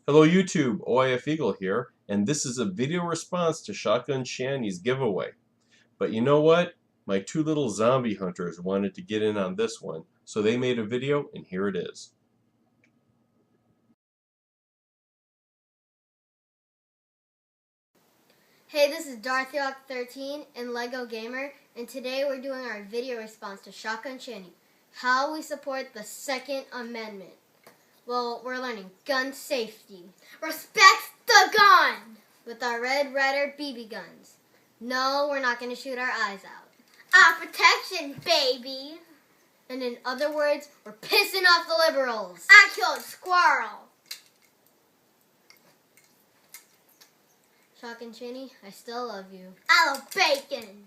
Hello YouTube, OIF Eagle here, and this is a video response to ShotgunShanni's giveaway. But you know what? My two little zombie hunters wanted to get in on this one, so they made a video, and here it is. Hey, this is DarthEwok 13 and LegoGamer, and today we're doing our video response to ShotgunShanny, how we support the Second Amendment. Well, we're learning gun safety. Respect the gun! With our Red Ryder BB guns. No, we're not going to shoot our eyes out. Our protection, baby! And in other words, we're pissing off the liberals. I killed a squirrel. ShotgunShanny, I still love you. I love bacon.